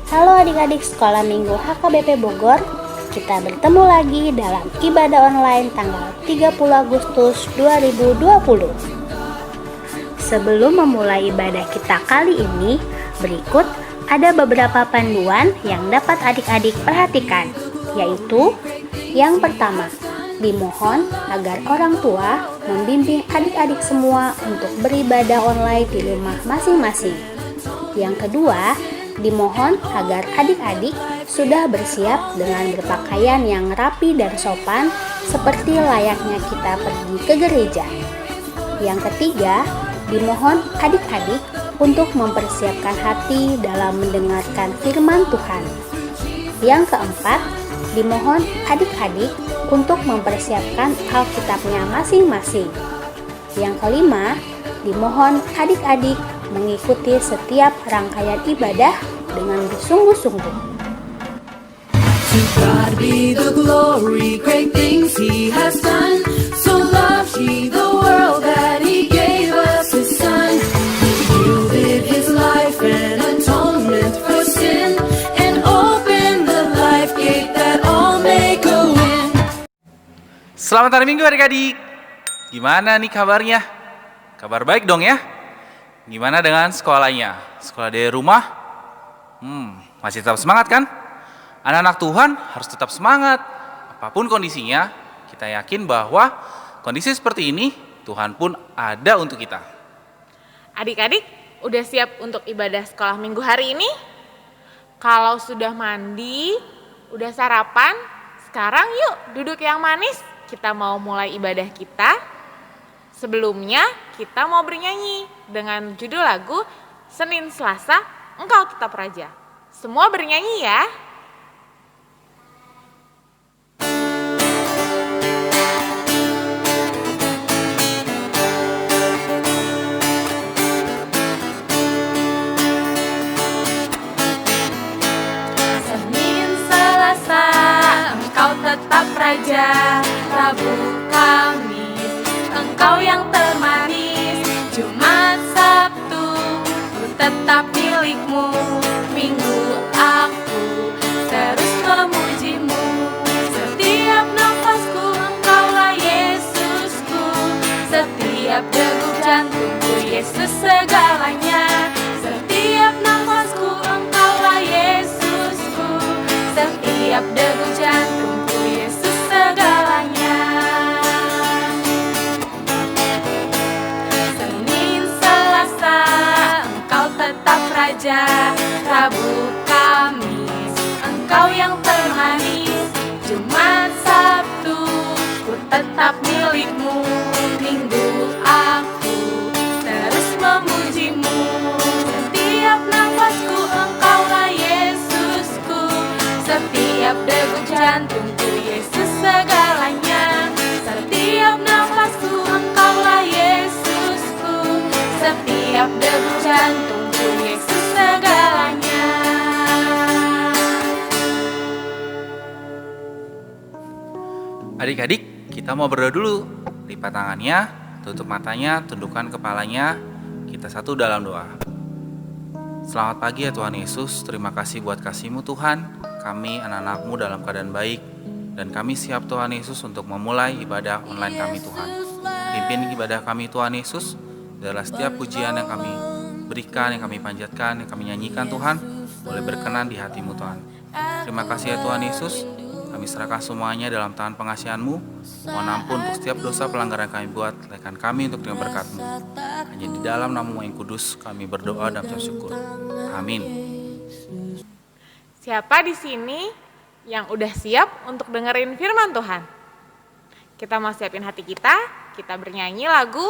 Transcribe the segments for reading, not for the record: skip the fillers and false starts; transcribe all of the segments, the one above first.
Halo adik-adik Sekolah Minggu HKBP Bogor. Kita bertemu lagi dalam ibadah online tanggal 30 Agustus 2020. Sebelum memulai ibadah kita kali ini, berikut ada beberapa panduan yang dapat adik-adik perhatikan, yaitu yang pertama, dimohon agar orang tua membimbing adik-adik semua untuk beribadah online di rumah masing-masing. Yang kedua, dimohon agar adik-adik sudah bersiap dengan berpakaian yang rapi dan sopan seperti layaknya kita pergi ke gereja. Yang ketiga, dimohon adik-adik untuk mempersiapkan hati dalam mendengarkan firman Tuhan. Yang keempat, dimohon adik-adik untuk mempersiapkan Alkitabnya masing-masing. Yang kelima, dimohon adik-adik mengikuti setiap rangkaian ibadah dengan bersungguh-sungguh. To God be the glory, great things He has done. So loved He the world that He gave us His Son. He yielded His life and atonement for sin, and opened the life gate that all may go in. Selamat hari Minggu adik-adik. Gimana nih kabarnya? Kabar baik dong ya? Gimana dengan sekolahnya? Sekolah dari rumah? Masih tetap semangat kan? Anak-anak Tuhan harus tetap semangat. Apapun kondisinya, kita yakin bahwa kondisi seperti ini, Tuhan pun ada untuk kita. Adik-adik, udah siap untuk ibadah sekolah minggu hari ini? Kalau sudah mandi, udah sarapan, sekarang yuk duduk yang manis. Kita mau mulai ibadah kita. Sebelumnya kita mau bernyanyi dengan judul lagu Senin Selasa Engkau Tetap Raja. Semua bernyanyi ya. Senin Selasa Engkau tetap Raja, Rabu Kamis Engkau yang termanis, Jumat Sabtu ku tetap milikmu, Minggu aku terus memujimu. Setiap nafasku Engkaulah Yesusku, setiap degup jantungku Yesus segalanya. Setiap nafasku Engkaulah Yesusku, setiap degup jantungku Yesus segalanya. Raja, Rabu Kamis Engkau yang termanis, Jumat Sabtu ku tetap milikmu, Minggu aku terus memujimu. Setiap nafasku Engkaulah Yesusku, setiap degup jantungku Yesus segalanya. Setiap nafasku Engkaulah Yesusku, setiap degup jantungku Yesus segalanya. Adik-adik, kita mau berdoa dulu. Lipat tangannya, tutup matanya, tundukkan kepalanya. Kita satu dalam doa. Selamat pagi ya Tuhan Yesus. Terima kasih buat kasih-Mu Tuhan. Kami anak-anak-Mu dalam keadaan baik. Dan kami siap Tuhan Yesus untuk memulai ibadah online kami Tuhan. Pimpin ibadah kami Tuhan Yesus. Adalah setiap pujian yang kami berikan, yang kami panjatkan, yang kami nyanyikan Tuhan, boleh berkenan di hati-Mu Tuhan. Terima kasih ya Tuhan Yesus. Kami serahkan semuanya dalam tangan pengasihan-Mu. Mohon ampun untuk setiap dosa pelanggaran kami buat. Lekan kami untuk terima berkat-Mu. Hanya di dalam nama-Mu yang kudus kami berdoa dan bersyukur. Amin. Siapa di sini yang udah siap untuk dengerin firman Tuhan? Kita mau siapin hati kita bernyanyi lagu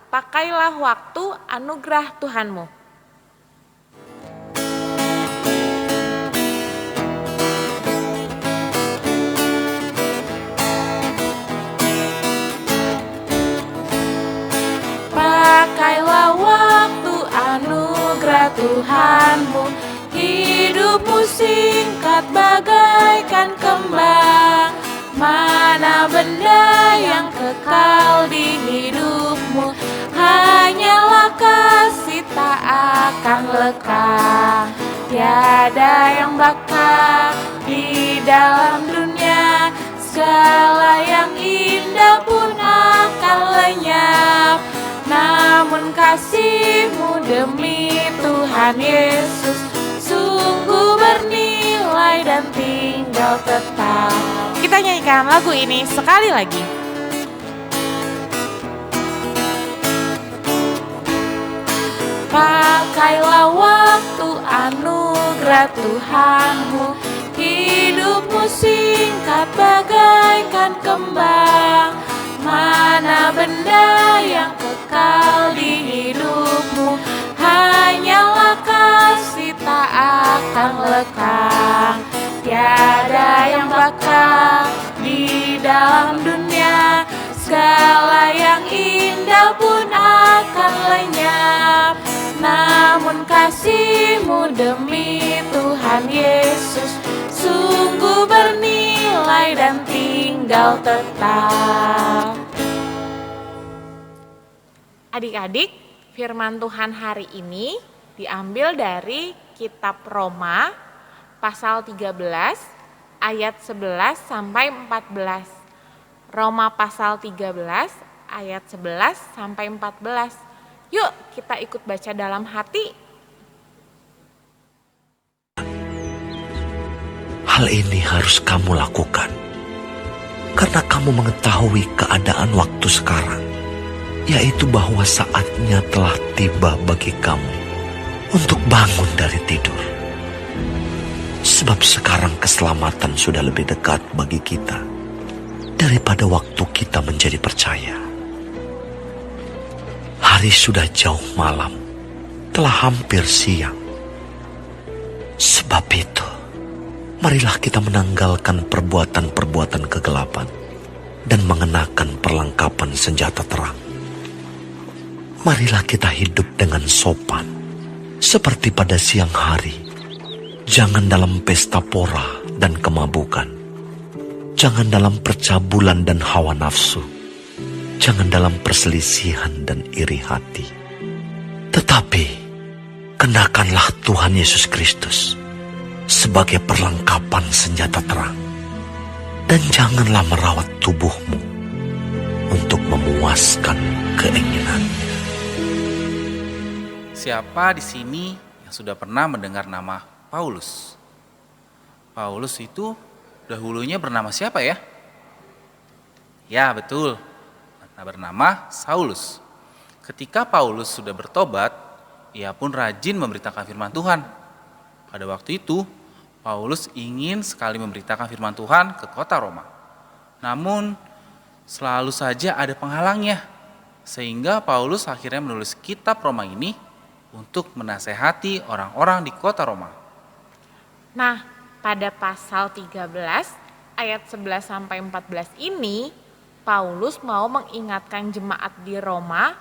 Pakailah Waktu Anugerah Tuhanmu. Pakailah waktu anugerah Tuhanmu, hidupmu singkat bagaikan kembang. Mana benda yang kekal di hidupmu, hanyalah kasih tak akan lekang. tiada yang bakal di dalam dunia. Segala yang indah pun akan lenyap, namun kasih-Mu demi Tuhan Yesus sungguh bernilai dan tinggal tetap. Kita nyanyikan lagu ini sekali lagi. Pakailah waktu anugerah Tuhan-Mu, hidupmu singkat bagaikan kembang. Mana benda yang kekal di hidupmu, hanyalah kasih tak akan lekang. Tiada yang bakal di dalam dunia, segala yang indah pun akan lenyap, namun kasih-Mu demi Tuhan Yesus sungguh bernilai dan tinggal tetap. Adik-adik, firman Tuhan hari ini diambil dari kitab Roma pasal 13 ayat 11 sampai 14. Roma pasal 13 ayat 11 sampai 14. Yuk kita ikut baca dalam hati. Hal ini harus kamu lakukan, karena kamu mengetahui keadaan waktu sekarang, yaitu bahwa saatnya telah tiba bagi kamu untuk bangun dari tidur. Sebab sekarang keselamatan sudah lebih dekat bagi kita daripada waktu kita menjadi percaya. Hari sudah jauh malam, telah hampir siang. Sebab itu, marilah kita menanggalkan perbuatan-perbuatan kegelapan dan mengenakan perlengkapan senjata terang. Marilah kita hidup dengan sopan, seperti pada siang hari. Jangan dalam pesta pora dan kemabukan. Jangan dalam percabulan dan hawa nafsu. Jangan dalam perselisihan dan iri hati. Tetapi, kenakanlah Tuhan Yesus Kristus sebagai perlengkapan senjata terang. Dan janganlah merawat tubuhmu untuk memuaskan keinginannya. Siapa di sini yang sudah pernah mendengar nama Paulus? Paulus itu dahulunya bernama siapa ya? Ya, betul. Bernama Saulus. Ketika Paulus sudah bertobat, ia pun rajin memberitakan firman Tuhan. Pada waktu itu, Paulus ingin sekali memberitakan firman Tuhan ke kota Roma. Namun, selalu saja ada penghalangnya. Sehingga Paulus akhirnya menulis kitab Roma ini untuk menasehati orang-orang di kota Roma. Nah, pada pasal 13 ayat 11 sampai 14 ini, Paulus mau mengingatkan jemaat di Roma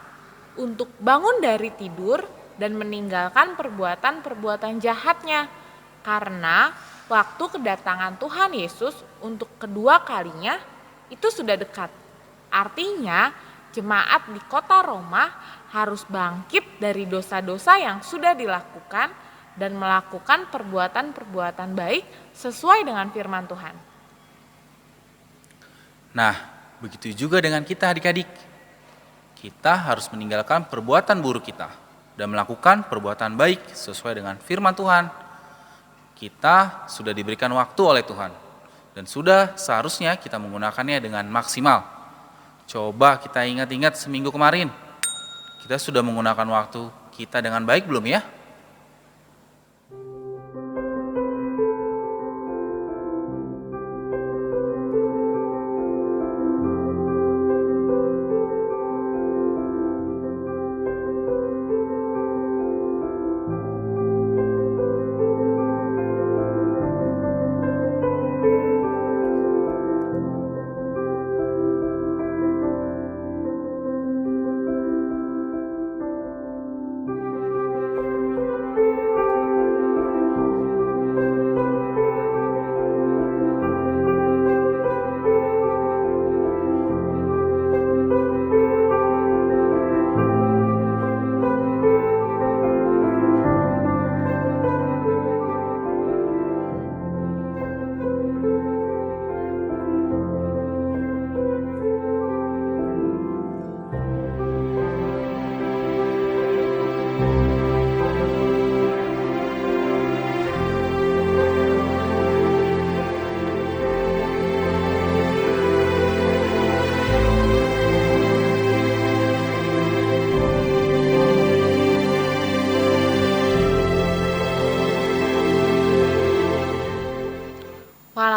untuk bangun dari tidur dan meninggalkan perbuatan-perbuatan jahatnya. Karena waktu kedatangan Tuhan Yesus untuk kedua kalinya itu sudah dekat. Artinya jemaat di kota Roma harus bangkit dari dosa-dosa yang sudah dilakukan dan melakukan perbuatan-perbuatan baik sesuai dengan firman Tuhan. Nah, begitu juga dengan kita adik-adik. Kita harus meninggalkan perbuatan buruk kita dan melakukan perbuatan baik sesuai dengan firman Tuhan. Kita sudah diberikan waktu oleh Tuhan dan sudah seharusnya kita menggunakannya dengan maksimal. Coba kita ingat-ingat seminggu kemarin. Kita sudah menggunakan waktu kita dengan baik belum ya?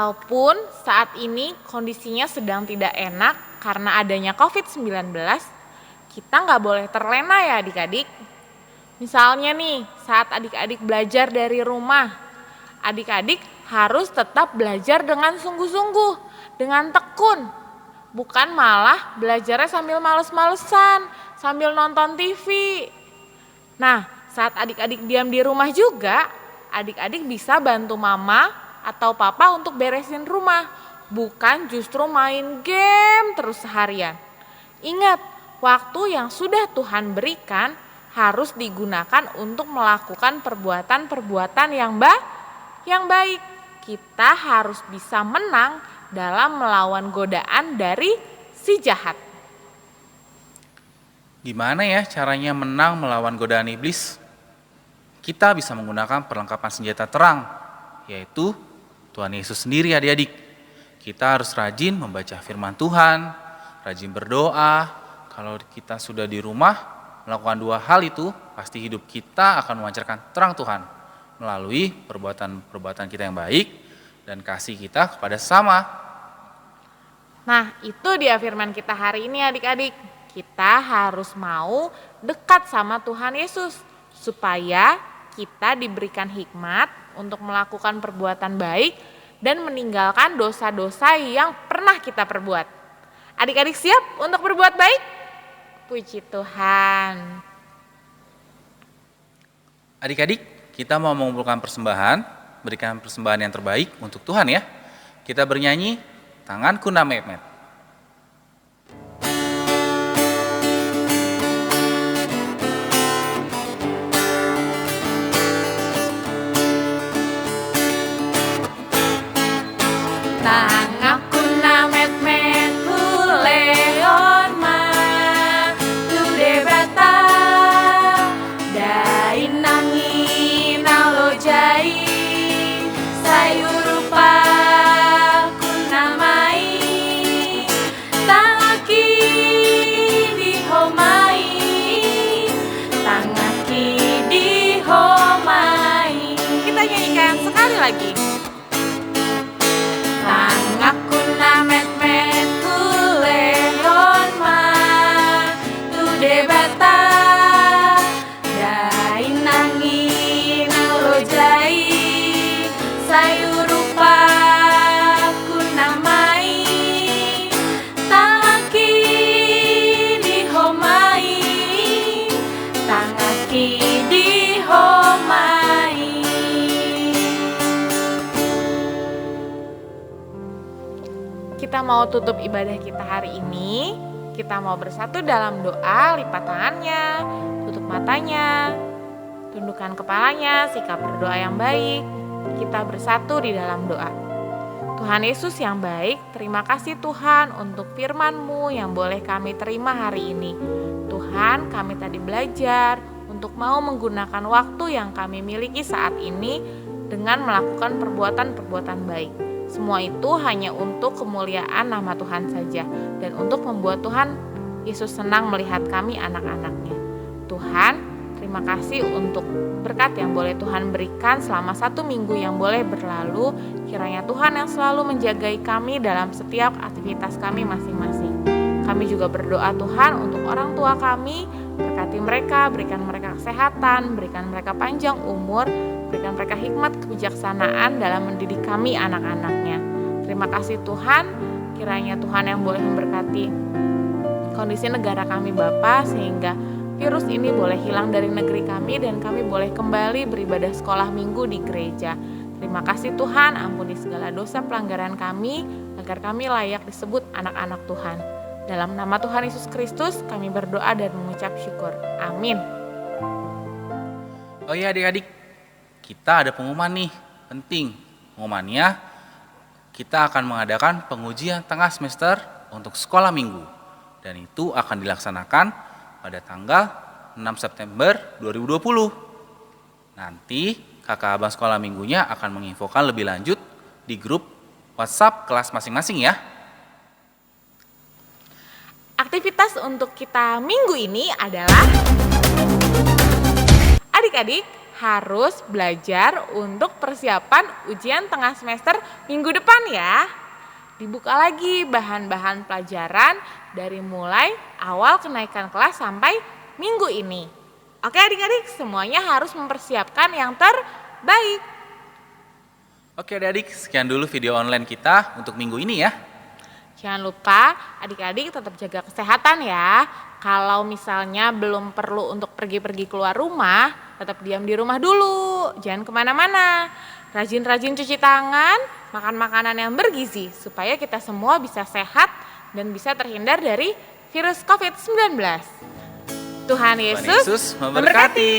Walaupun saat ini kondisinya sedang tidak enak karena adanya COVID-19, kita nggak boleh terlena ya adik-adik. Misalnya nih, saat adik-adik belajar dari rumah, adik-adik harus tetap belajar dengan sungguh-sungguh, dengan tekun. Bukan malah belajarnya sambil males-malesan, sambil nonton TV. Nah, saat adik-adik diam di rumah juga, adik-adik bisa bantu mama atau papa untuk beresin rumah, bukan justru main game terus seharian. Ingat, waktu yang sudah Tuhan berikan harus digunakan untuk melakukan perbuatan-perbuatan yang baik. Kita harus bisa menang dalam melawan godaan dari si jahat. Gimana ya caranya menang melawan godaan iblis? Kita bisa menggunakan perlengkapan senjata terang, yaitu Tuhan Yesus sendiri adik-adik. Kita harus rajin membaca firman Tuhan, rajin berdoa. Kalau kita sudah di rumah, melakukan dua hal itu, pasti hidup kita akan memancarkan terang Tuhan melalui perbuatan-perbuatan kita yang baik dan kasih kita kepada sesama. Nah, itu dia firman kita hari ini adik-adik. Kita harus mau dekat sama Tuhan Yesus supaya kita diberikan hikmat untuk melakukan perbuatan baik dan meninggalkan dosa-dosa yang pernah kita perbuat. Adik-adik siap untuk berbuat baik? Puji Tuhan. Adik-adik, kita mau mengumpulkan persembahan, berikan persembahan yang terbaik untuk Tuhan ya. Kita bernyanyi Tanganku Na Mehmet. Tanganku na met ku leon ma tu de bata dai nangi na lo jai sayur rupa ku namai tangaki di homai tangaki di homai. Kita nyanyikan sekali lagi. Tangaku na met ku leon ma tu de bata dai nangi na lo jai sayur rupa ku namai tangaki di homai tangaki di homai. Kita mau tutup ibadah kita hari ini. Kita mau bersatu dalam doa, lipat tangannya, tutup matanya, tundukkan kepalanya, sikap berdoa yang baik. Kita bersatu di dalam doa. Tuhan Yesus yang baik, terima kasih Tuhan untuk firman-Mu yang boleh kami terima hari ini. Tuhan, kami tadi belajar untuk mau menggunakan waktu yang kami miliki saat ini dengan melakukan perbuatan-perbuatan baik. Semua itu hanya untuk kemuliaan nama Tuhan saja dan untuk membuat Tuhan Yesus senang melihat kami anak-anaknya. Tuhan, terima kasih untuk berkat yang boleh Tuhan berikan selama 1 minggu yang boleh berlalu. Kiranya Tuhan yang selalu menjagai kami dalam setiap aktivitas kami masing-masing. Kami juga berdoa Tuhan untuk orang tua kami, berkati mereka, berikan mereka kesehatan, berikan mereka panjang umur, berikan mereka hikmat kebijaksanaan dalam mendidik kami anak-anaknya. Terima kasih Tuhan, kiranya Tuhan yang boleh memberkati kondisi negara kami Bapa, sehingga virus ini boleh hilang dari negeri kami dan kami boleh kembali beribadah sekolah minggu di gereja. Terima kasih Tuhan, ampuni segala dosa pelanggaran kami, agar kami layak disebut anak-anak Tuhan. Dalam nama Tuhan Yesus Kristus kami berdoa dan mengucap syukur. Amin. Oh iya adik-adik, kita ada pengumuman nih, penting. Pengumumannya, kita akan mengadakan pengujian tengah semester untuk sekolah minggu. Dan itu akan dilaksanakan pada tanggal 6 September 2020. Nanti kakak abang sekolah minggunya akan menginfokan lebih lanjut di grup WhatsApp kelas masing-masing ya. Aktivitas untuk kita minggu ini adalah adik-adik harus belajar untuk persiapan ujian tengah semester minggu depan ya. Dibuka lagi bahan-bahan pelajaran dari mulai awal kenaikan kelas sampai minggu ini. Oke adik-adik, semuanya harus mempersiapkan yang terbaik. Oke adik-adik, sekian dulu video online kita untuk minggu ini ya. Jangan lupa adik-adik tetap jaga kesehatan ya. Kalau misalnya belum perlu untuk pergi-pergi keluar rumah, tetap diam di rumah dulu. Jangan kemana-mana. Rajin-rajin cuci tangan, makan makanan yang bergizi supaya kita semua bisa sehat dan bisa terhindar dari virus COVID-19. Tuhan Yesus memberkati.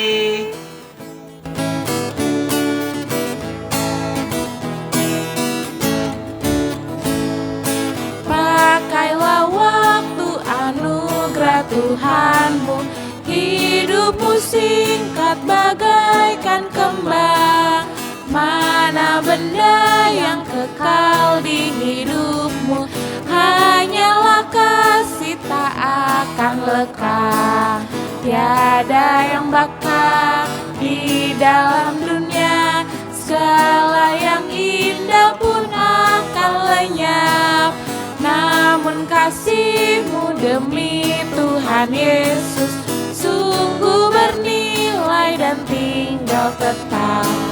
Pakailah waktu anugerah Tuhanmu, hidupmu singkat bagaikan kembang. Mana benda yang kekal di hidupmu, hanyalah kasih tak akan lekang. Tiada yang bakal di dalam dunia, segala yang indah pun akan lenyap. Namun kasih-Mu demi Tuhan Yesus sungguh bernilai dan tinggal tetap.